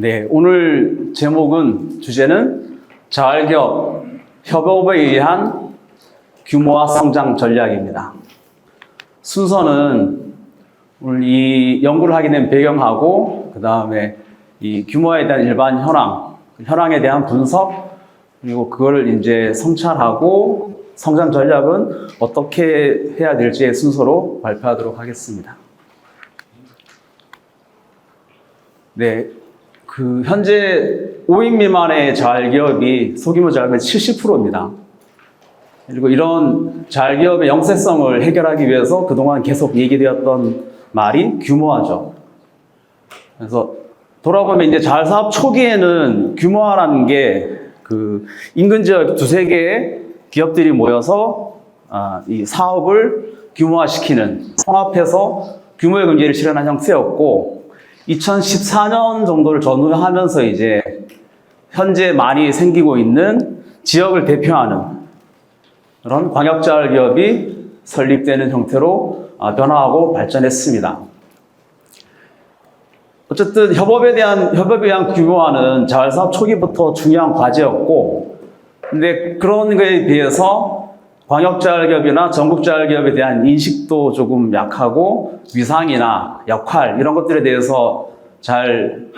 네, 오늘 주제는 자활기업 협업에 의한 규모화 성장 전략입니다. 순서는 오늘 이 연구를 하게 된 배경하고 그 다음에 이 규모에 대한 일반 현황에 대한 분석, 그리고 그걸 이제 성찰하고 성장 전략은 어떻게 해야 될지의 순서로 발표하도록 하겠습니다. 네, 현재 5인 미만의 자활기업이 소규모 자활기업의 70%입니다. 그리고 이런 자활기업의 영세성을 해결하기 위해서 그동안 계속 얘기되었던 말이 규모화죠. 그래서 돌아보면 이제 자활사업 초기에는 규모화라는 게 인근 지역 두세 개의 기업들이 모여서 이 사업을 규모화시키는, 통합해서 규모의 경제를 실현한 형태였고, 2014년 정도를 전후하면서 이제 현재 많이 생기고 있는 지역을 대표하는 그런 광역자활기업이 설립되는 형태로 변화하고 발전했습니다. 어쨌든 협업에 의한 규모화는 자활사업 초기부터 중요한 과제였고, 근데 그런 거에 비해서 광역자활기업이나 전국자활기업에 대한 인식도 조금 약하고 위상이나 역할 이런 것들에 대해서 잘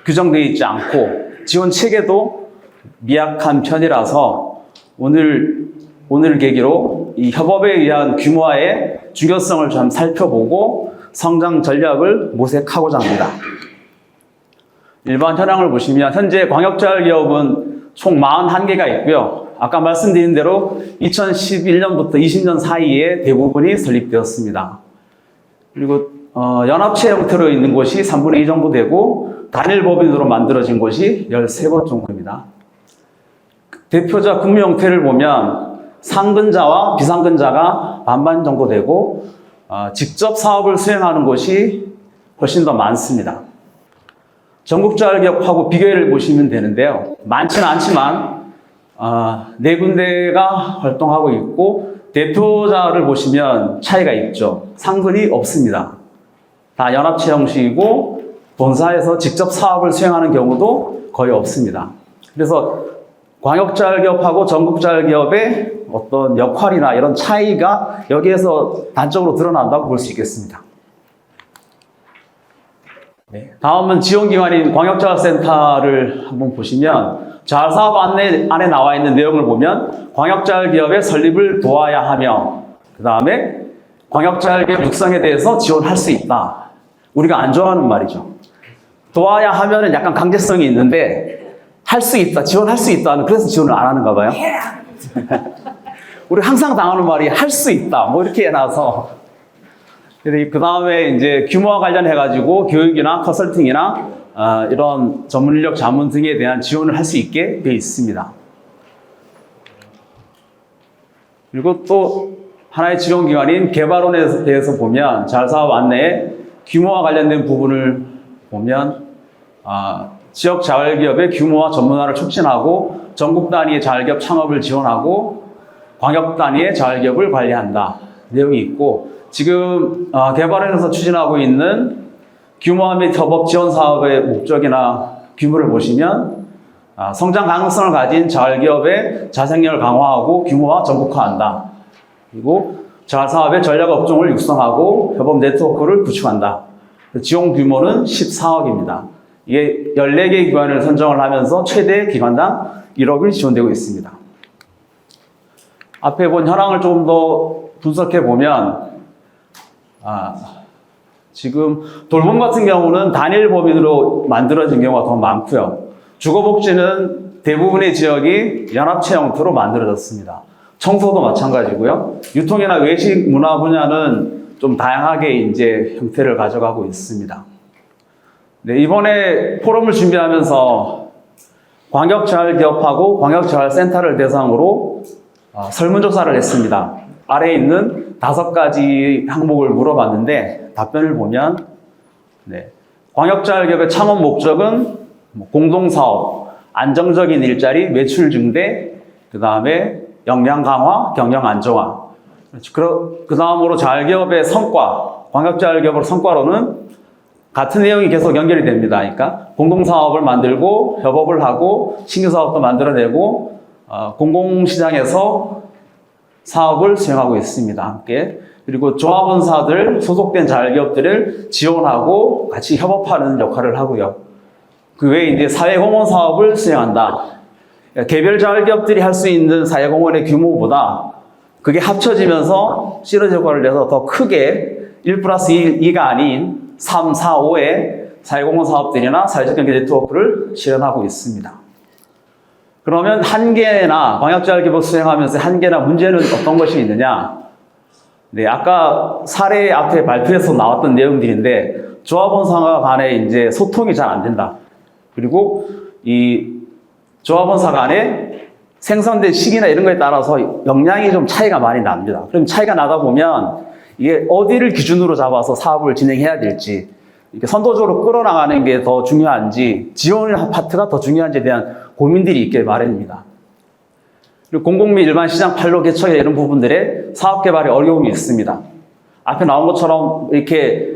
규정되어 있지 않고 지원 체계도 미약한 편이라서 오늘 계기로 이 협업에 의한 규모화의 중요성을 좀 살펴보고 성장 전략을 모색하고자 합니다. 일반 현황을 보시면 현재 광역자활기업은 총 41개가 있고요. 아까 말씀드린 대로 2011년부터 20년 사이에 대부분이 설립되었습니다. 그리고 연합체 형태로 있는 곳이 3분의 2 정도 되고 단일 법인으로 만들어진 곳이 13곳 정도입니다. 대표자 근무 형태를 보면 상근자와 비상근자가 반반 정도 되고 직접 사업을 수행하는 곳이 훨씬 더 많습니다. 전국자활기업하고 비교를 보시면 되는데요. 많지는 않지만 4군데가 활동하고 있고 대표자를 보시면 차이가 있죠. 상근이 없습니다. 다 연합체 형식이고 본사에서 직접 사업을 수행하는 경우도 거의 없습니다. 그래서 광역자활기업하고 전국자활기업의 어떤 역할이나 이런 차이가 여기에서 단적으로 드러난다고 볼 수 있겠습니다. 네, 다음은 지원기관인 광역자활센터를 한번 보시면 자활사업 안에 나와 있는 내용을 보면 광역자활기업의 설립을 도와야 하며 그 다음에 광역자활기업 육성에 대해서 지원할 수 있다. 우리가 안 좋아하는 말이죠. 도와야 하면은 약간 강제성이 있는데 할 수 있다, 지원할 수 있다는, 그래서 지원을 안 하는가 봐요. 우리 항상 당하는 말이 할 수 있다 뭐 이렇게 해놔서, 그 다음에 이제 규모와 관련해가지고 교육이나 컨설팅이나 이런 전문인력 자문 등에 대한 지원을 할 수 있게 되어 있습니다. 그리고 또 하나의 지원기관인 개발원에 대해서 보면 자활사업 안내에 규모와 관련된 부분을 보면 지역 자활기업의 규모와 전문화를 촉진하고 전국 단위의 자활기업 창업을 지원하고 광역 단위의 자활기업을 관리한다 내용이 있고, 지금 개발원에서 추진하고 있는 규모화 및 협업 지원 사업의 목적이나 규모를 보시면 성장 가능성을 가진 자활기업의 자생력을 강화하고 규모화 전국화한다. 그리고 자활사업의 전략 업종을 육성하고 협업 네트워크를 구축한다. 지원 규모는 14억입니다. 이게 14개 기관을 선정을 하면서 최대 기관당 1억이 지원되고 있습니다. 앞에 본 현황을 조금 더 분석해 보면 지금 돌봄 같은 경우는 단일 법인으로 만들어진 경우가 더 많고요. 주거복지는 대부분의 지역이 연합체 형태로 만들어졌습니다. 청소도 마찬가지고요. 유통이나 외식 문화 분야는 좀 다양하게 이제 형태를 가져가고 있습니다. 네, 이번에 포럼을 준비하면서 광역자활기업하고 광역자활센터를 대상으로 설문조사를 했습니다. 아래에 있는 5가지 항목을 물어봤는데 답변을 보면 광역자활기업의 창업 목적은 공동사업, 안정적인 일자리, 매출 증대, 그 다음에 역량 강화, 경영 안정화. 그 다음으로 자활기업의 성과, 광역자활기업의 성과로는 같은 내용이 계속 연결이 됩니다. 그러니까 공동사업을 만들고 협업을 하고 신규 사업도 만들어내고 공공시장에서 사업을 수행하고 있습니다. 함께. 그리고 조합원사들, 소속된 자활기업들을 지원하고 같이 협업하는 역할을 하고요. 그 외에 이제 사회공헌 사업을 수행한다. 그러니까 개별 자활기업들이 할 수 있는 사회공헌의 규모보다 그게 합쳐지면서 시너지 효과를 내서 더 크게 1+2가 아닌 3, 4, 5의 사회공헌 사업들이나 사회적 경제 네트워크를 실현하고 있습니다. 그러면 한계나 광역자활기업 수행하면서 한계나 문제는 어떤 것이 있느냐? 네, 아까 사례 앞에 발표에서 나왔던 내용들인데 조합원사 간에 이제 소통이 잘 안 된다. 그리고 이 조합원사 간에 생산된 시기나 이런 거에 따라서 역량이 좀 차이가 많이 납니다. 그럼 차이가 나다 보면 이게 어디를 기준으로 잡아서 사업을 진행해야 될지, 이렇게 선도적으로 끌어나가는 게 더 중요한지, 지원 파트가 더 중요한지에 대한 고민들이 있게 마련입니다. 그리고 공공 및 일반 시장 판로 개척에 이런 부분들에 사업 개발에 어려움이 있습니다. 앞에 나온 것처럼 이렇게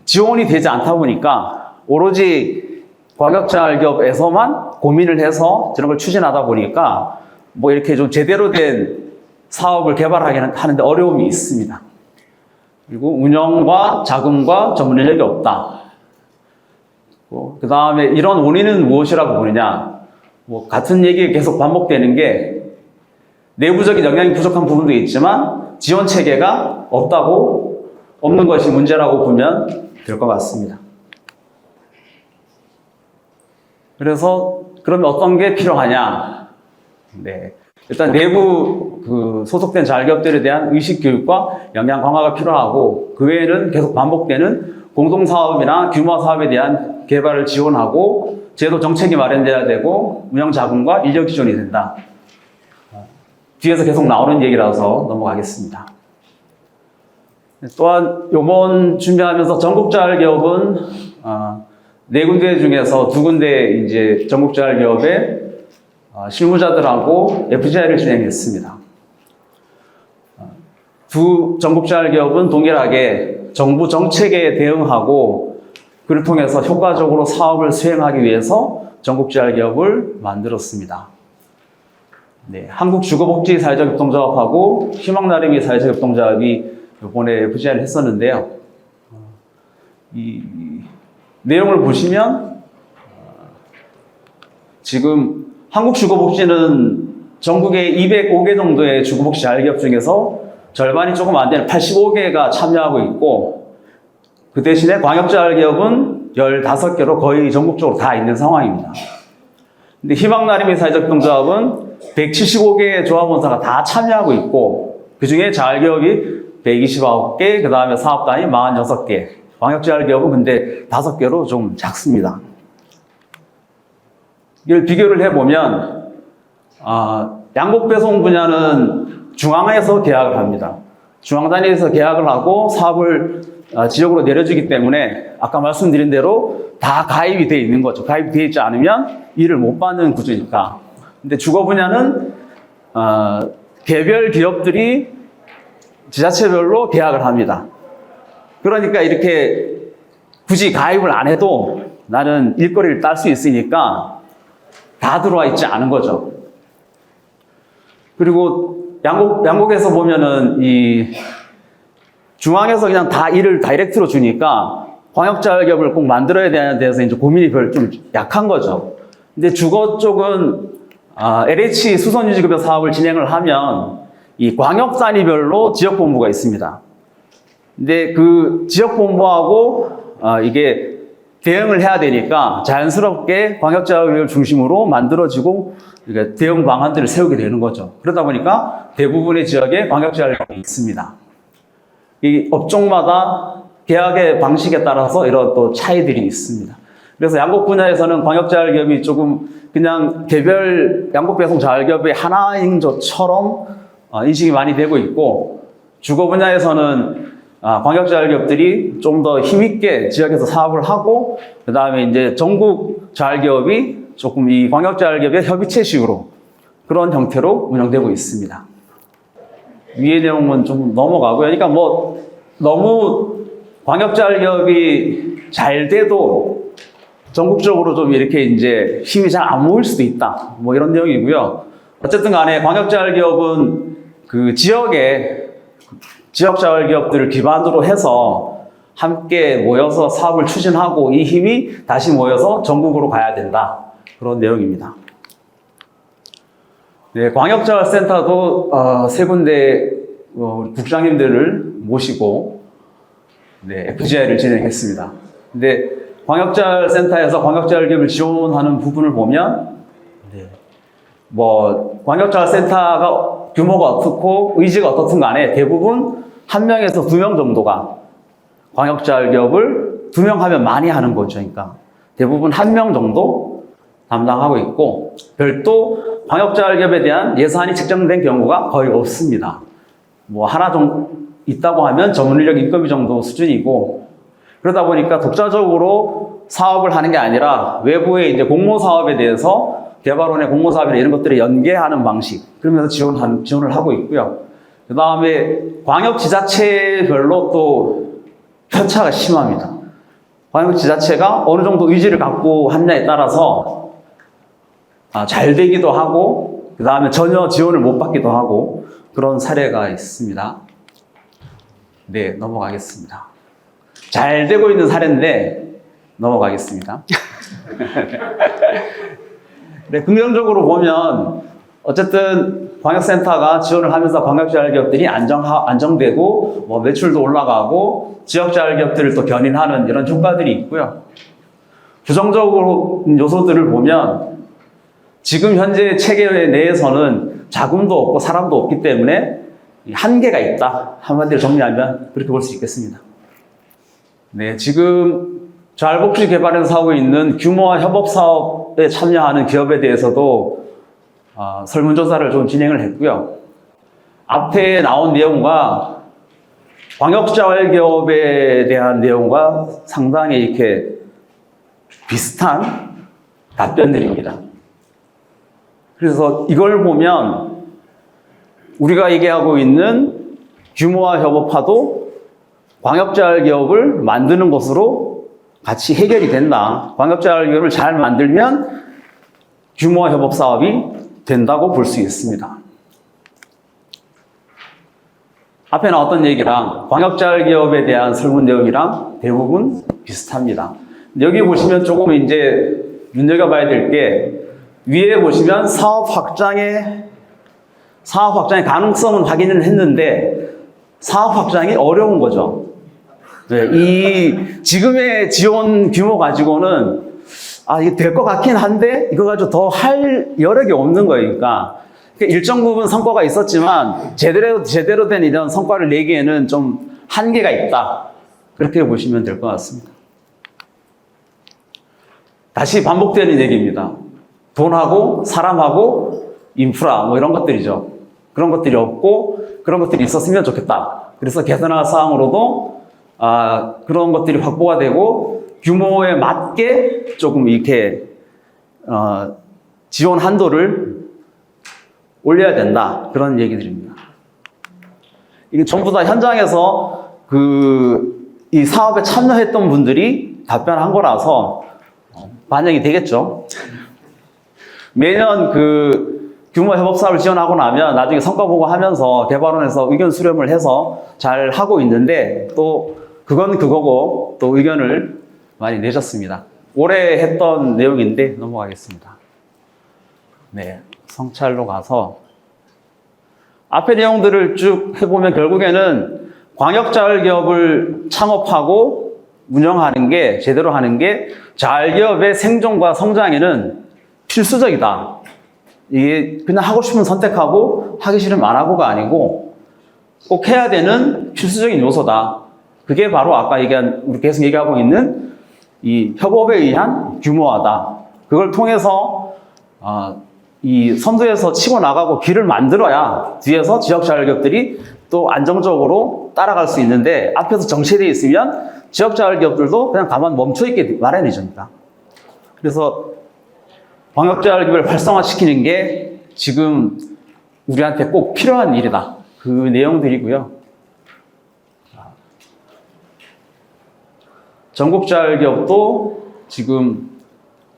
지원이 되지 않다 보니까 오로지 광역자활기업에서만 고민을 해서 저런 걸 추진하다 보니까 뭐 이렇게 좀 제대로 된 사업을 개발하기는 하는데 어려움이 있습니다. 그리고 운영과 자금과 전문 인력이 없다. 그 다음에 이런 원인은 무엇이라고 보느냐? 뭐 같은 얘기 계속 반복되는 게 내부적인 역량이 부족한 부분도 있지만 지원 체계가 없는 것이 문제라고 보면 될 것 같습니다. 그래서 그러면 어떤 게 필요하냐? 네. 일단 내부 소속된 자활기업들에 대한 의식 교육과 역량 강화가 필요하고, 그 외에는 계속 반복되는 공동사업이나 규모 사업에 대한 개발을 지원하고 제도 정책이 마련돼야 되고 운영 자금과 인력 지원이 된다. 뒤에서 계속 나오는 얘기라서 넘어가겠습니다. 또한 이번 준비하면서 전국자활기업은 4군데 중에서 2군데 이제 전국자활기업의 실무자들하고 FGI를 진행했습니다. 두 전국자활기업은 동일하게 정부 정책에 대응하고 그를 통해서 효과적으로 사업을 수행하기 위해서 전국자활기업을 만들었습니다. 네, 한국주거복지사회적협동조합하고 희망나눔이 사회적협동조합이 이번에 FGI를 했었는데요. 이 내용을 보시면 지금 한국주거복지는 전국에 205개 정도의 주거복지 자활기업 중에서 절반이 조금 안 되는 85개가 참여하고 있고, 그 대신에 광역자활기업은 15개로 거의 전국적으로 다 있는 상황입니다. 근데 희망나눔이 사회적협동조합은 175개의 조합원사가 다 참여하고 있고, 그 중에 자활기업이 129개, 그 다음에 사업단이 46개, 광역자활기업은 근데 5개로 좀 작습니다. 이걸 비교를 해보면 양곡배송 분야는 중앙에서 계약을 합니다. 중앙 단위에서 계약을 하고 사업을 지역으로 내려주기 때문에 아까 말씀드린 대로 다 가입이 되어 있는 거죠. 가입이 되어 있지 않으면 일을 못 받는 구조니까. 근데 주거 분야는 개별 기업들이 지자체별로 계약을 합니다. 그러니까 이렇게 굳이 가입을 안 해도 나는 일거리를 딸 수 있으니까 다 들어와 있지 않은 거죠. 그리고 양곡에서 보면은 이 중앙에서 그냥 다 일을 다이렉트로 주니까 광역자활기업을 꼭 만들어야 되는 데서 이제 고민이 좀 약한 거죠. 근데 주거 쪽은 LH 수선유지급여 사업을 진행을 하면 이 광역 단위별로 지역본부가 있습니다. 근데 그 지역본부하고 이게 대응을 해야 되니까 자연스럽게 광역자활기업을 중심으로 만들어지고 대응 방안들을 세우게 되는 거죠. 그러다 보니까 대부분의 지역에 광역자활기업이 있습니다. 이 업종마다 계약의 방식에 따라서 이런 또 차이들이 있습니다. 그래서 양곡 분야에서는 광역자활기업이 조금 그냥 개별 양곡배송 자활기업의 하나인 것처럼 인식이 많이 되고 있고, 주거 분야에서는 광역자활기업들이 좀 더 힘있게 지역에서 사업을 하고, 그 다음에 이제 전국 자활기업이 조금 이 광역자활기업의 협의체식으로 그런 형태로 운영되고 있습니다. 위의 내용은 좀 넘어가고요. 그러니까 뭐 너무 광역자율기업이 잘 돼도 전국적으로 좀 이렇게 이제 힘이 잘 안 모일 수도 있다. 뭐 이런 내용이고요. 어쨌든 간에 광역자율기업은 그 지역자율기업들을 기반으로 해서 함께 모여서 사업을 추진하고 이 힘이 다시 모여서 전국으로 가야 된다. 그런 내용입니다. 네, 광역자율센터도 세 군데 국장님들을 모시고 FGI를 진행했습니다. 근데 광역자율센터에서 광역자율기업을 지원하는 부분을 보면 뭐 광역자율센터가 규모가 어떻고 의지가 어떻든 간에 대부분 1명에서 2명 정도가 광역자율기업을 2명 하면 많이 하는 거죠. 그러니까 대부분 1명 정도 담당하고 있고 별도 광역자율기업에 대한 예산이 책정된 경우가 거의 없습니다. 뭐 하나 정도 있다고 하면 전문인력 인건비 정도 수준이고 그러다 보니까 독자적으로 사업을 하는 게 아니라 외부의 이제 공모 사업에 대해서 개발원의 공모 사업이나 이런 것들을 연계하는 방식 그러면서 지원을 하고 있고요. 그 다음에 광역지자체별로 또 편차가 심합니다. 광역지자체가 어느 정도 의지를 갖고 하느냐에 따라서 잘 되기도 하고 그 다음에 전혀 지원을 못 받기도 하고 그런 사례가 있습니다. 네, 넘어가겠습니다. 잘 되고 있는 사례인데 넘어가겠습니다. 네, 긍정적으로 보면 어쨌든 광역센터가 지원을 하면서 광역자율기업들이 안정되고 뭐 매출도 올라가고 지역자율기업들을 또 견인하는 이런 효과들이 있고요. 부정적으로 요소들을 보면 지금 현재 체계 내에서는 자금도 없고 사람도 없기 때문에 한계가 있다. 한마디로 정리하면 그렇게 볼 수 있겠습니다. 네, 지금 자율복지 개발에서 하고 있는 규모화 협업 사업에 참여하는 기업에 대해서도 설문조사를 좀 진행을 했고요. 앞에 나온 내용과 광역자율기업에 대한 내용과 상당히 이렇게 비슷한 답변들입니다. 그래서 이걸 보면 우리가 얘기하고 있는 규모화 협업화도 광역자율기업을 만드는 것으로 같이 해결이 된다. 광역자율기업을 잘 만들면 규모화 협업 사업이 된다고 볼 수 있습니다. 앞에 나왔던 얘기랑 광역자율기업에 대한 설문 내용이랑 대부분 비슷합니다. 여기 보시면 조금 이제 눈여겨봐야 될 게 위에 보시면 사업 확장의 가능성은 확인을 했는데 사업 확장이 어려운 거죠. 네, 이 지금의 지원 규모 가지고는 이게 될 것 같긴 한데 이거 가지고 더 할 여력이 없는 거니까 일정 부분 성과가 있었지만 제대로 된 이런 성과를 내기에는 좀 한계가 있다. 그렇게 보시면 될 것 같습니다. 다시 반복되는 얘기입니다. 돈하고 사람하고 인프라 뭐 이런 것들이죠. 그런 것들이 없고 그런 것들이 있었으면 좋겠다. 그래서 개선할 사항으로도 그런 것들이 확보가 되고 규모에 맞게 조금 이렇게 지원 한도를 올려야 된다. 그런 얘기들입니다. 이게 전부 다 현장에서 이 사업에 참여했던 분들이 답변한 거라서 반영이 되겠죠. 매년 규모 협업 사업을 지원하고 나면 나중에 성과 보고하면서 개발원에서 의견 수렴을 해서 잘 하고 있는데 또 그건 그거고 또 의견을 많이 내셨습니다. 올해 했던 내용인데 넘어가겠습니다. 네, 성찰로 가서 앞의 내용들을 쭉 해보면 결국에는 광역자율기업을 창업하고 운영하는 게 제대로 하는 게 자율기업의 생존과 성장에는 필수적이다. 이게 그냥 하고 싶으면 선택하고 하기 싫으면 안 하고가 아니고 꼭 해야 되는 필수적인 요소다. 그게 바로 아까 우리 계속 얘기하고 있는 이 협업에 의한 규모화다. 그걸 통해서 이 선두에서 치고 나가고 길을 만들어야 뒤에서 지역자율기업들이 또 안정적으로 따라갈 수 있는데 앞에서 정체되어 있으면 지역자율기업들도 그냥 가만 멈춰있게 마련이니까. 그래서 광역자율기업을 활성화시키는 게 지금 우리한테 꼭 필요한 일이다. 그 내용들이고요. 전국자율기업도 지금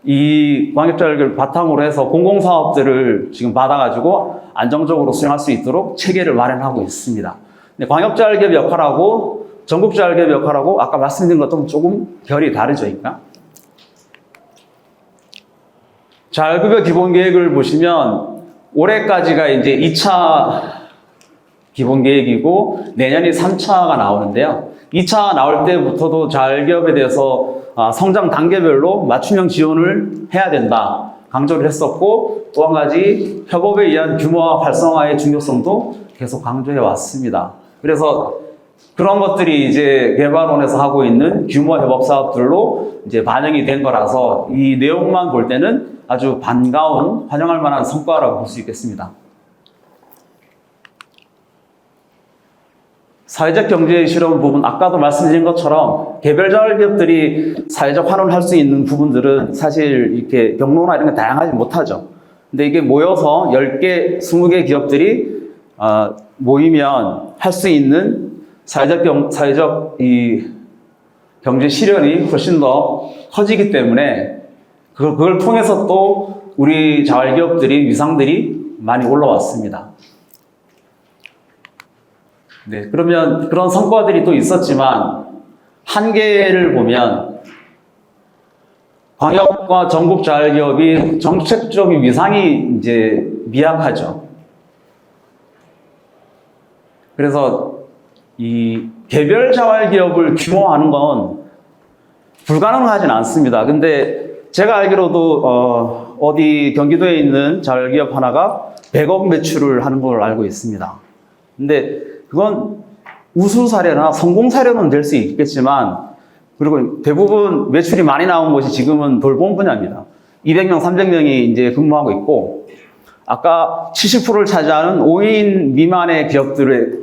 이 광역자율기업을 바탕으로 해서 공공사업들을 지금 받아가지고 안정적으로 수행할 수 있도록 체계를 마련하고 있습니다. 근데 광역자율기업 역할하고 전국자율기업 역할하고 아까 말씀드린 것도 조금 결이 다르죠, 그러니까. 자율급여 기본계획을 보시면 올해까지가 이제 2차 기본계획이고 내년이 3차가 나오는데요. 2차 나올 때부터도 자율기업에 대해서 성장 단계별로 맞춤형 지원을 해야 된다 강조를 했었고, 또 한 가지 협업에 의한 규모화 활성화의 중요성도 계속 강조해 왔습니다. 그래서 그런 것들이 이제 개발원에서 하고 있는 규모 협업 사업들로 이제 반영이 된 거라서 이 내용만 볼 때는 아주 반가운 환영할 만한 성과라고 볼 수 있겠습니다. 사회적 경제 실험 부분, 아까도 말씀드린 것처럼 개별 자율기업들이 사회적 환원을 할 수 있는 부분들은 사실 이렇게 경로나 이런 게 다양하지 못하죠. 근데 이게 모여서 10개, 20개 기업들이 모이면 할 수 있는 사회적 이 경제 실현이 훨씬 더 커지기 때문에 그걸 통해서 또 우리 자활기업들이 위상들이 많이 올라왔습니다. 네, 그러면 그런 성과들이 또 있었지만 한계를 보면 광역과 전국 자율기업이 정책적인 위상이 이제 미약하죠. 그래서 이 개별 자활기업을 규모화하는 건 불가능하진 않습니다. 근데 제가 알기로도 어디 경기도에 있는 자율기업 하나가 100억 매출을 하는 걸 알고 있습니다. 근데 그건 우수 사례나 성공 사례는 될 수 있겠지만, 그리고 대부분 매출이 많이 나온 곳이 지금은 돌봄 분야입니다. 200명, 300명이 이제 근무하고 있고, 아까 70%를 차지하는 5인 미만의 기업들에서는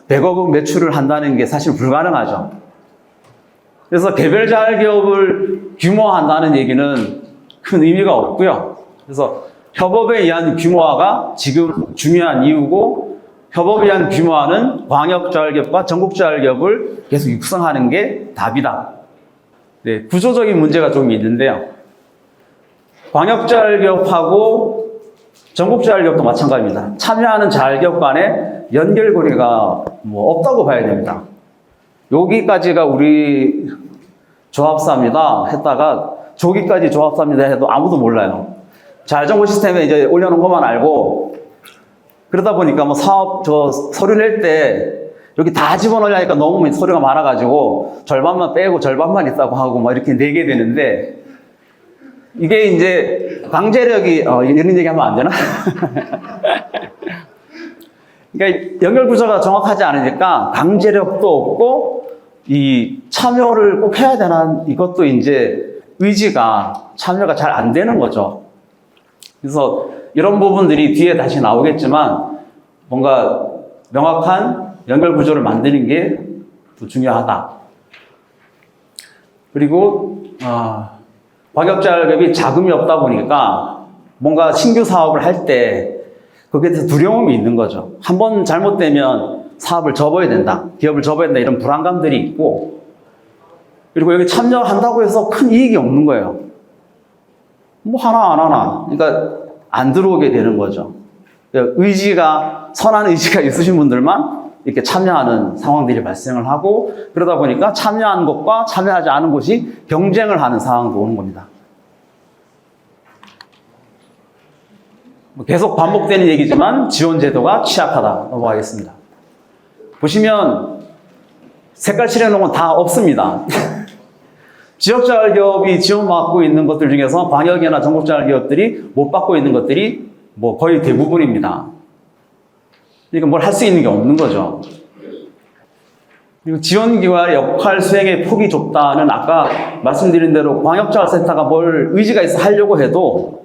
100억 매출을 한다는 게 사실 불가능하죠. 그래서 개별 자율기업을 규모화한다는 얘기는 큰 의미가 없고요. 그래서 협업에 의한 규모화가 지금 중요한 이유고, 협업에 의한 규모화는 광역자율기업과 전국자율기업을 계속 육성하는 게 답이다. 네, 구조적인 문제가 좀 있는데요. 광역자율기업하고 전국자율기업도 마찬가지입니다. 참여하는 자율기업 간의 연결고리가 없다고 봐야 됩니다. 여기까지가 우리 조합사입니다 했다가 저기까지 조합사입니다 해도 아무도 몰라요. 자율정보 시스템에 이제 올려놓은 것만 알고, 그러다 보니까 뭐 사업 서류 낼 때 여기 다 집어넣으려니까 너무 서류가 많아가지고 절반만 빼고 절반만 있다고 하고 막 이렇게 내게 되는데, 이게 이제 강제력이 이런 얘기하면 안 되나? 그러니까 연결 구조가 정확하지 않으니까 강제력도 없고 이 참여를 꼭 해야 되나, 이것도 이제 의지가 참여가 잘 안 되는 거죠. 그래서 이런 부분들이 뒤에 다시 나오겠지만 뭔가 명확한 연결 구조를 만드는 게 더 중요하다. 그리고 광역자율기업이 자금이 없다 보니까 뭔가 신규 사업을 할 때 거기에 대해서 두려움이 있는 거죠. 한번 잘못되면 사업을 접어야 된다, 기업을 접어야 된다, 이런 불안감들이 있고, 그리고 여기 참여한다고 해서 큰 이익이 없는 거예요. 뭐 하나 안 하나, 그러니까 안 들어오게 되는 거죠. 선한 의지가 있으신 분들만 이렇게 참여하는 상황들이 발생을 하고, 그러다 보니까 참여하는 것과 참여하지 않은 곳이 경쟁을 하는 상황도 오는 겁니다. 계속 반복되는 얘기지만 지원 제도가 취약하다. 넘어가겠습니다. 보시면 색깔 칠해놓은 건 다 없습니다. 지역자율기업이 지원받고 있는 것들 중에서 광역이나 전국자율기업들이 못 받고 있는 것들이 거의 대부분입니다. 그러니까 뭘 할 수 있는 게 없는 거죠. 그리고 지원기관의 역할 수행의 폭이 좁다는, 아까 말씀드린 대로 광역자율센터가 뭘 의지가 있어 하려고 해도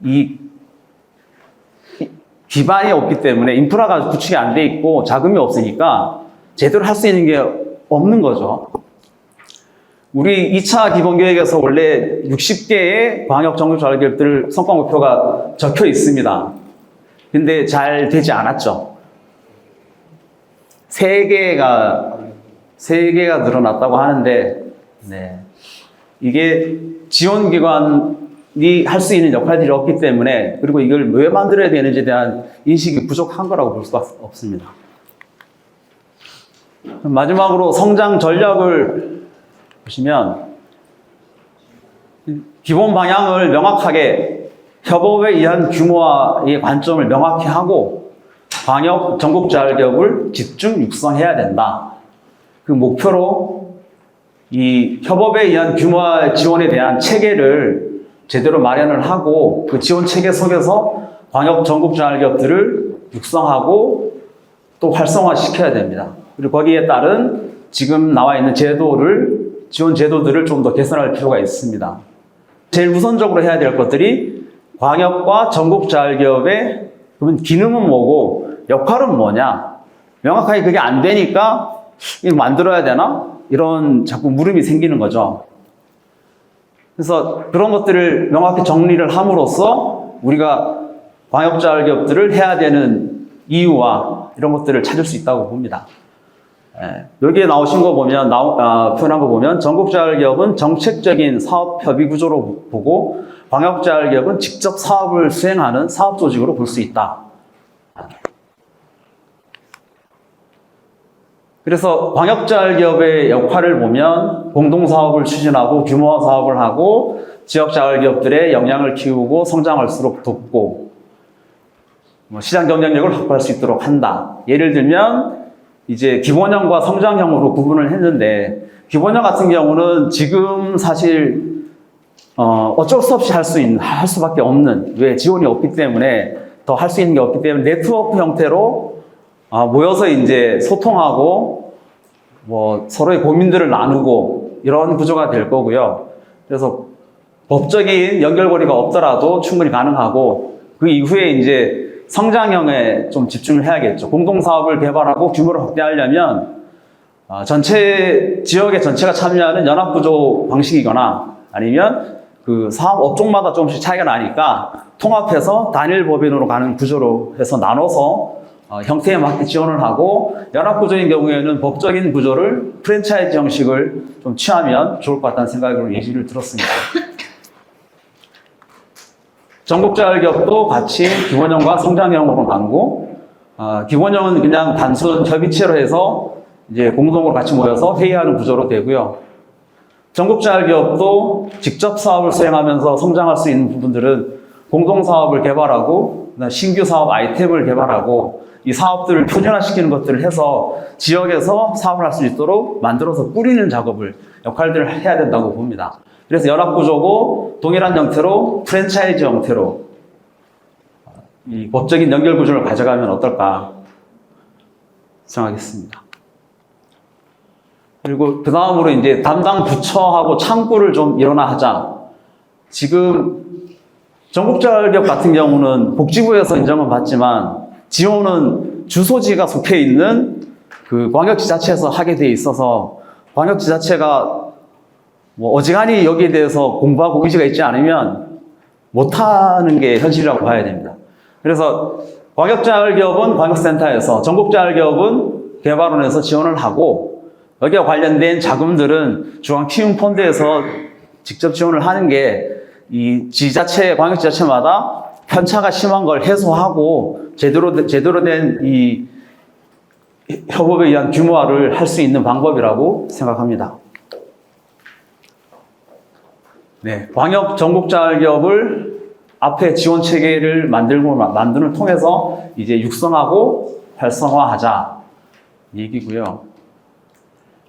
이 기반이 없기 때문에, 인프라가 구축이 안 돼 있고 자금이 없으니까 제대로 할 수 있는 게 없는 거죠. 우리 2차 기본계획에서 원래 60개의 광역 전국자율기업들 성과 목표가 적혀 있습니다. 근데 잘 되지 않았죠. 3개가 3개가 늘어났다고 하는데, 네. 이게 지원기관이 할 수 있는 역할들이 없기 때문에, 그리고 이걸 왜 만들어야 되는지에 대한 인식이 부족한 거라고 볼 수가 없습니다. 마지막으로 성장 전략을 보시면, 기본 방향을 명확하게 협업에 의한 규모화의 관점을 명확히 하고 광역 전국자율기업을 집중 육성해야 된다. 그 목표로 이 협업에 의한 규모화 지원에 대한 체계를 제대로 마련을 하고 그 지원 체계 속에서 광역 전국자율기업들을 육성하고 또 활성화시켜야 됩니다. 그리고 거기에 따른 지금 나와 있는 지원 제도들을 좀 더 개선할 필요가 있습니다. 제일 우선적으로 해야 될 것들이 광역과 전국자율기업의 그러면 기능은 뭐고 역할은 뭐냐, 명확하게 그게 안 되니까 이거 만들어야 되나? 이런 자꾸 물음이 생기는 거죠. 그래서 그런 것들을 명확히 정리를 함으로써 우리가 광역자율기업들을 해야 되는 이유와 이런 것들을 찾을 수 있다고 봅니다. 여기에 나오신 거 보면, 표현한 거 보면, 전국자율기업은 정책적인 사업 협의 구조로 보고, 광역자율기업은 직접 사업을 수행하는 사업 조직으로 볼 수 있다. 그래서 광역자율기업의 역할을 보면, 공동사업을 추진하고, 규모화 사업을 하고, 지역자율기업들의 역량을 키우고, 성장할수록 돕고, 시장 경쟁력을 확보할 수 있도록 한다. 예를 들면, 이제 기본형과 성장형으로 구분을 했는데, 기본형 같은 경우는 지금 사실 어쩔 수 없이 할 수밖에 없는, 왜 지원이 없기 때문에, 더 할 수 있는 게 없기 때문에 네트워크 형태로 모여서 이제 소통하고 서로의 고민들을 나누고 이런 구조가 될 거고요. 그래서 법적인 연결고리가 없더라도 충분히 가능하고, 그 이후에 이제 성장형에 좀 집중을 해야겠죠. 공동사업을 개발하고 규모를 확대하려면 전체 지역의 전체가 참여하는 연합구조 방식이거나 아니면 그 사업 업종마다 조금씩 차이가 나니까 통합해서 단일 법인으로 가는 구조로 해서 나눠서 형태에 맞게 지원을 하고, 연합구조인 경우에는 법적인 구조를 프랜차이즈 형식을 좀 취하면 좋을 것 같다는 생각으로 예시를 들었습니다. 전국자율기업도 같이 기본형과 성장형으로 나누고, 기본형은 그냥 단순 협의체로 해서 이제 공동으로 같이 모여서 회의하는 구조로 되고요. 전국자율기업도 직접 사업을 수행하면서 성장할 수 있는 부분들은 공동사업을 개발하고, 신규 사업 아이템을 개발하고, 이 사업들을 표준화시키는 것들을 해서 지역에서 사업을 할 수 있도록 만들어서 꾸리는 역할들을 해야 된다고 봅니다. 그래서 연합구조고 동일한 형태로 프랜차이즈 형태로 이 법적인 연결 구조를 가져가면 어떨까 생각하겠습니다. 그리고 그 다음으로 이제 담당 부처하고 창구를 좀 일원화하자. 지금 전국자율기업 같은 경우는 복지부에서 인정은 받지만 지원은 주소지가 속해 있는 그 광역지자체에서 하게 돼 있어서, 광역지자체가 어지간히 여기에 대해서 공부하고 의지가 있지 않으면 못하는 게 현실이라고 봐야 됩니다. 그래서 광역자율기업은 광역센터에서, 전국자율기업은 개발원에서 지원을 하고, 여기와 관련된 자금들은 중앙키움펀드에서 직접 지원을 하는 게 이 광역지자체마다 편차가 심한 걸 해소하고 제대로 된 이 협업에 의한 규모화를 할 수 있는 방법이라고 생각합니다. 네, 광역 전국자율기업을 앞에 지원 체계를 만드는 통해서 이제 육성하고 활성화하자 얘기고요.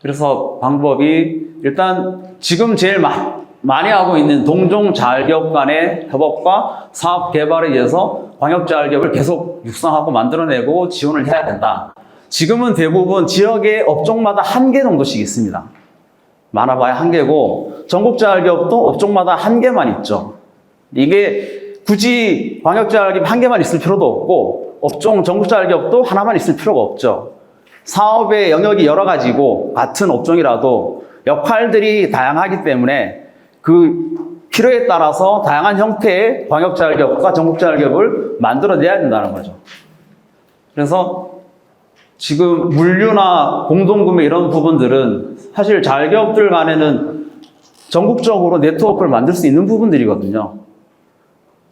그래서 방법이 일단 지금 제일 많이 하고 있는 동종자율기업 간의 협업과 사업 개발에 의해서 광역자율기업을 계속 육성하고 만들어내고 지원을 해야 된다. 지금은 대부분 지역의 업종마다 1개 정도씩 있습니다. 많아봐야 1개고, 전국자율기업도 업종마다 1개만 있죠. 이게 굳이 광역자율기업 1개만 있을 필요도 없고, 전국자율기업도 하나만 있을 필요가 없죠. 사업의 영역이 여러 가지고 같은 업종이라도 역할들이 다양하기 때문에 그 필요에 따라서 다양한 형태의 광역자율기업과 전국자율기업을 만들어내야 된다는 거죠. 그래서 지금 물류나 공동구매 이런 부분들은 사실 자활기업들 간에는 전국적으로 네트워크를 만들 수 있는 부분들이거든요.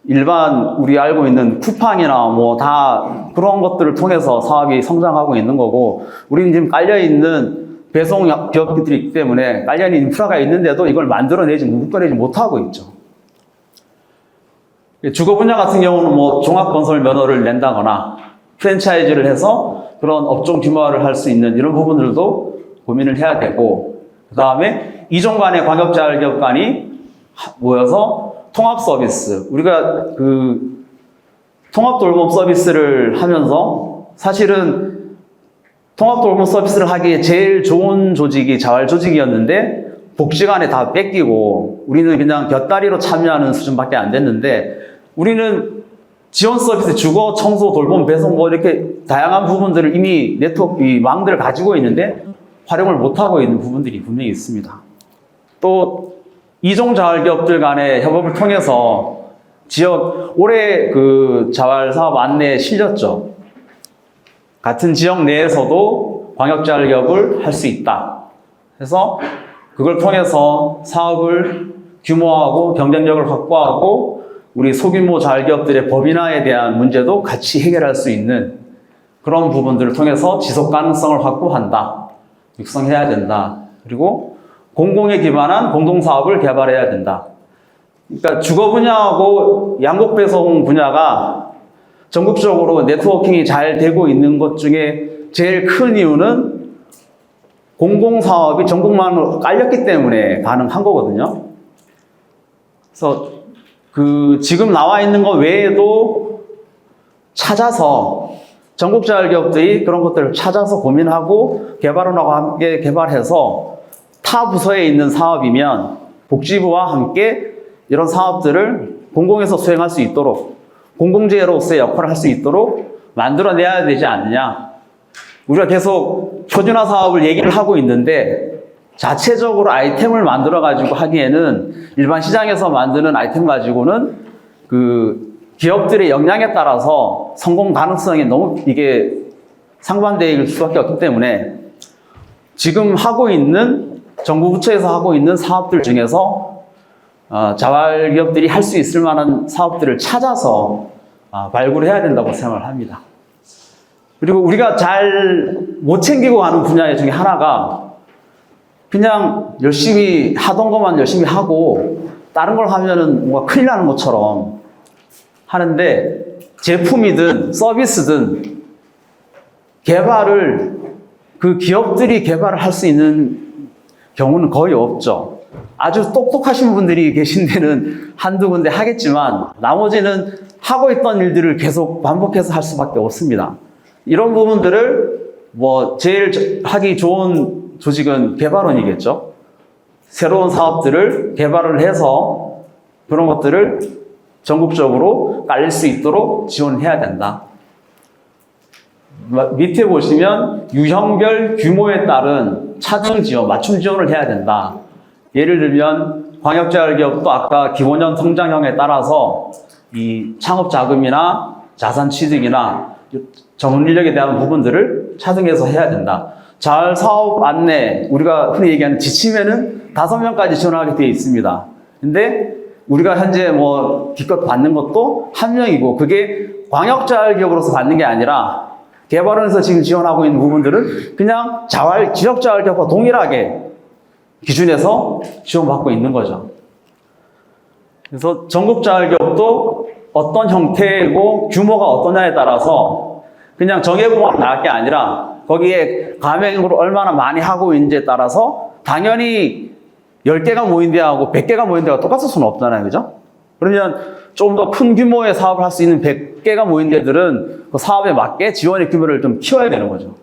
일반 우리 알고 있는 쿠팡이나 뭐 다 그런 것들을 통해서 사업이 성장하고 있는 거고, 우리는 지금 깔려있는 배송 기업들이 있기 때문에 깔려있는 인프라가 있는데도 이걸 묶어내지 못하고 있죠. 주거 분야 같은 경우는 뭐 종합건설 면허를 낸다거나 프랜차이즈를 해서 그런 업종 규모화를 할 수 있는 이런 부분들도 고민을 해야 되고, 그 다음에 이종 간의 광역자활기업 간이 모여서 통합 서비스, 우리가 그 통합 돌봄 서비스를 하면서 사실은 통합 돌봄 서비스를 하기에 제일 좋은 조직이 자활 조직이었는데 복지관에 다 뺏기고 우리는 그냥 곁다리로 참여하는 수준밖에 안 됐는데, 우리는 지원 서비스, 주거, 청소, 돌봄, 배송 뭐 이렇게 다양한 부분들을 이미 네트워크, 이 망들을 가지고 있는데 활용을 못하고 있는 부분들이 분명히 있습니다. 또 이종 자활기업들 간의 협업을 통해서 올해 그 자활 사업 안내에 실렸죠. 같은 지역 내에서도 광역자활기업을 할 수 있다. 그래서 그걸 통해서 사업을 규모화하고 경쟁력을 확보하고 우리 소규모 자활기업들의 법인화에 대한 문제도 같이 해결할 수 있는 그런 부분들을 통해서 지속 가능성을 확보한다. 육성해야 된다. 그리고 공공에 기반한 공동사업을 개발해야 된다. 그러니까 주거 분야하고 양곡 배송 분야가 전국적으로 네트워킹이 잘 되고 있는 것 중에 제일 큰 이유는 공공사업이 전국만으로 깔렸기 때문에 가능한 거거든요. 그래서 지금 나와 있는 것 외에도 찾아서 전국 자활기업들이 그런 것들을 찾아서 고민하고 개발원하고 함께 개발해서 타 부서에 있는 사업이면 복지부와 함께 이런 사업들을 공공에서 수행할 수 있도록 공공재로서의 역할을 할 수 있도록 만들어내야 되지 않느냐. 우리가 계속 표준화 사업을 얘기를 하고 있는데 자체적으로 아이템을 만들어가지고 하기에는 일반 시장에서 만드는 아이템 가지고는 그 기업들의 역량에 따라서 성공 가능성이 너무 이게 상반될 수밖에 없기 때문에 지금 하고 있는 정부 부처에서 하고 있는 사업들 중에서 자활기업들이 할 수 있을 만한 사업들을 찾아서 발굴해야 된다고 생각을 합니다. 그리고 우리가 잘 못 챙기고 가는 분야 중에 하나가 그냥 열심히 하던 것만 열심히 하고 다른 걸 하면은 뭔가 큰일 나는 것처럼 하는데, 제품이든 서비스든 개발을 그 기업들이 개발을 할 수 있는 경우는 거의 없죠. 아주 똑똑하신 분들이 계신 데는 한두 군데 하겠지만 나머지는 하고 있던 일들을 계속 반복해서 할 수밖에 없습니다. 이런 부분들을 제일 하기 좋은 조직은 개발원이겠죠. 새로운 사업들을 개발을 해서 그런 것들을 전국적으로 깔릴 수 있도록 지원해야 된다. 밑에 보시면 유형별 규모에 따른 차등 지원, 맞춤 지원을 해야 된다. 예를 들면 광역자활기업도 아까 기본형 성장형에 따라서 이 창업 자금이나 자산 취득이나 전문 인력에 대한 부분들을 차등해서 해야 된다. 자활 사업 안내, 우리가 흔히 얘기하는 지침에는 5명까지 지원하게 되어 있습니다. 근데 우리가 현재 기껏 받는 것도 1명이고, 그게 광역자활기업으로서 받는 게 아니라 개발원에서 지금 지원하고 있는 부분들은 그냥 지역자활기업과 동일하게 기준에서 지원받고 있는 거죠. 그래서 전국자활기업도 어떤 형태이고 규모가 어떠냐에 따라서 그냥 정해보고 나갈 게 아니라 거기에 가맹으로 얼마나 많이 하고 있는지에 따라서 당연히 10개가 모인 데하고 100개가 모인 데가 똑같을 수는 없잖아요. 그죠? 그러면 좀 더 큰 규모의 사업을 할 수 있는 100개가 모인 데들은 그 사업에 맞게 지원의 규모를 좀 키워야 되는 거죠.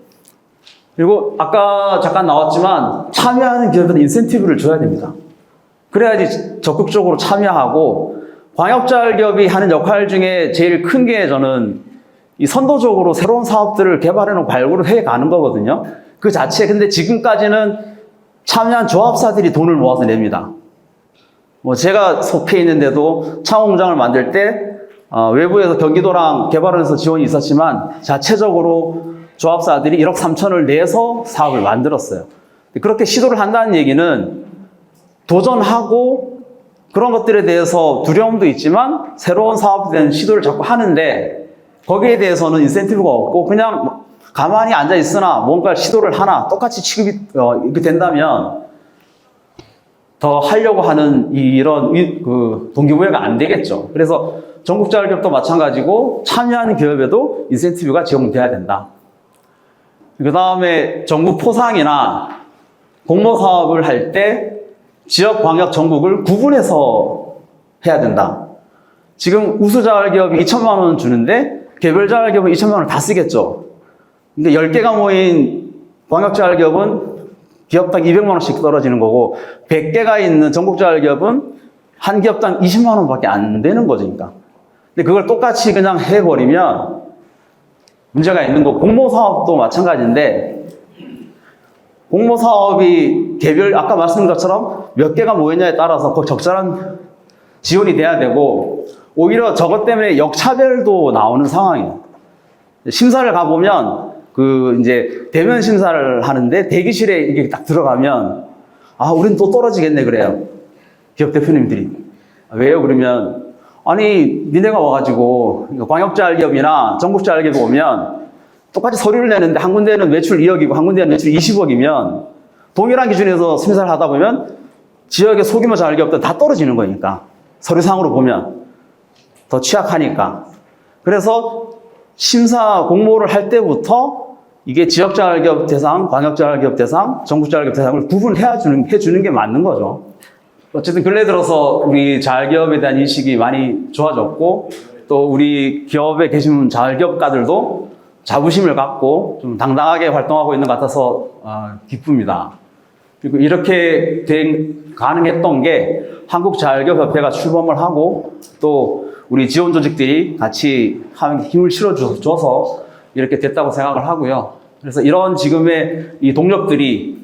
그리고 아까 잠깐 나왔지만 참여하는 기업들은 인센티브를 줘야 됩니다. 그래야지 적극적으로 참여하고, 광역자활기업이 하는 역할 중에 제일 큰 게 저는 이 선도적으로 새로운 사업들을 개발해놓고 발굴을 해가는 거거든요. 그 자체, 근데 지금까지는 참여한 조합사들이 돈을 모아서 냅니다. 제가 속해 있는데도 창업공장을 만들 때 외부에서 경기도랑 개발원에서 지원이 있었지만 자체적으로 조합사들이 1억 3천을 내서 사업을 만들었어요. 그렇게 시도를 한다는 얘기는 도전하고 그런 것들에 대해서 두려움도 있지만 새로운 사업에 대한 시도를 자꾸 하는데 거기에 대해서는 인센티브가 없고 그냥 가만히 앉아 있으나 뭔가 시도를 하나 똑같이 취급이 이렇게 된다면 더 하려고 하는 이런 동기부여가 안 되겠죠. 그래서 전국자율기업도 마찬가지고 참여하는 기업에도 인센티브가 제공돼야 된다. 그 다음에 정부 포상이나 공모사업을 할 때 지역, 광역, 전국을 구분해서 해야 된다. 지금 우수자율기업이 2천만 원 주는데 개별자율기업은 2천만 원을 다 쓰겠죠. 근데 10개가 모인 광역자율기업은 기업당 200만 원씩 떨어지는 거고 100개가 있는 전국자율기업은 한 기업당 20만 원밖에 안 되는 거죠. 그러니까. 근데 그걸 똑같이 그냥 해버리면 문제가 있는 거. 공모사업도 마찬가지인데 공모사업이 개별 아까 말씀드린 것처럼 몇 개가 모였냐에 따라서 그 적절한 지원이 돼야 되고 오히려 저것 때문에 역차별도 나오는 상황이에요. 심사를 가보면 이제 대면 심사를 하는데 대기실에 이게 딱 들어가면 우린 또 떨어지겠네 그래요. 기업 대표님들이. 왜요? 그러면 아니 니네가 와가지고 광역자율기업이나 전국자율기업이 오면 똑같이 서류를 내는데 한 군데는 매출 2억이고 한 군데는 매출 20억이면 동일한 기준에서 심사를 하다 보면 지역의 소규모 자율기업들은 다 떨어지는 거니까 서류상으로 보면 더 취약하니까. 그래서 심사 공모를 할 때부터 이게 지역자율기업 대상, 광역자율기업 대상, 전국자율기업 대상을 해주는 게 맞는 거죠. 어쨌든 근래 들어서 우리 자율기업에 대한 인식이 많이 좋아졌고 또 우리 기업에 계신 자율기업가들도 자부심을 갖고 좀 당당하게 활동하고 있는 것 같아서 기쁩니다. 그리고 이렇게 가능했던 게 한국자율기업협회가 출범을 하고 또 우리 지원 조직들이 같이 힘을 실어줘서 이렇게 됐다고 생각을 하고요. 그래서 이런 지금의 이 동력들이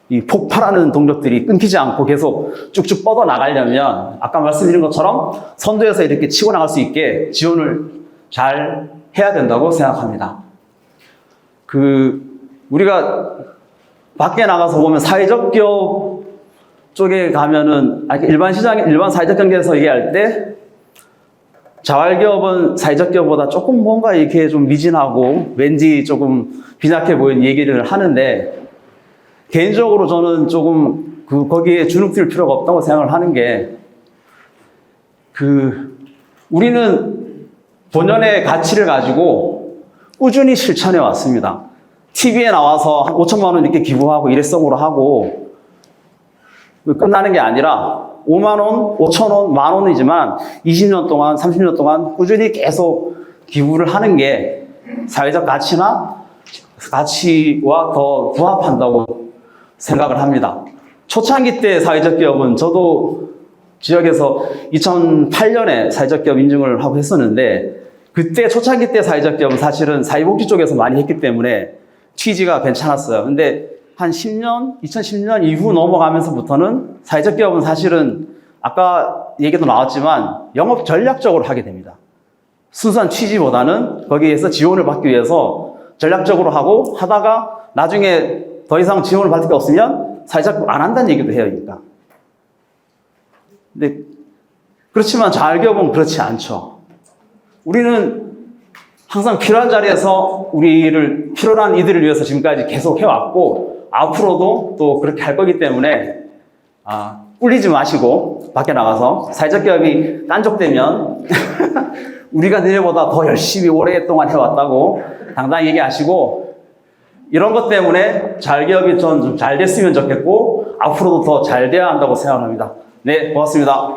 이 폭발하는 동력들이 끊기지 않고 계속 쭉쭉 뻗어 나가려면 아까 말씀드린 것처럼 선두에서 이렇게 치고 나갈 수 있게 지원을 잘 해야 된다고 생각합니다. 우리가 밖에 나가서 보면 사회적 기업 쪽에 가면은 일반 사회적 경제에서 얘기할 때 자활기업은 사회적 기업보다 조금 뭔가 이렇게 좀 미진하고 왠지 조금 빈약해 보이는 얘기를 하는데 개인적으로 저는 조금 거기에 주눅들 필요가 없다고 생각을 하는 게 우리는 본연의 가치를 가지고 꾸준히 실천해 왔습니다. TV에 나와서 한 5천만 원 이렇게 기부하고 일회성으로 하고 끝나는 게 아니라 5만 원, 5천 원, 만 원이지만 20년 동안, 30년 동안 꾸준히 계속 기부를 하는 게 사회적 가치와 더 부합한다고 생각을 합니다. 초창기 때 사회적 기업은 저도 지역에서 2008년에 사회적 기업 인증을 하고 했었는데 그때 초창기 때 사회적 기업은 사실은 사회복지 쪽에서 많이 했기 때문에 취지가 괜찮았어요. 근데 한 2010년 이후 넘어가면서부터는 사회적 기업은 사실은 아까 얘기도 나왔지만 영업 전략적으로 하게 됩니다. 순수한 취지보다는 거기에서 지원을 받기 위해서 전략적으로 하다가 나중에 더 이상 지원을 받을 게 없으면 사회적 기업 안 한다는 얘기도 해요. 그러니까. 근데 그렇지만 자율기업은 그렇지 않죠. 우리는 항상 필요한 자리에서 필요한 이들을 위해서 지금까지 계속 해왔고 앞으로도 또 그렇게 할 거기 때문에 꿀리지 마시고 밖에 나가서 사회적 기업이 딴족되면 우리가 너네보다 더 열심히 오랫동안 해왔다고 당당히 얘기하시고 이런 것 때문에 자율기업이 좀 잘 됐으면 좋겠고 앞으로도 더 잘 돼야 한다고 생각합니다. 네, 고맙습니다.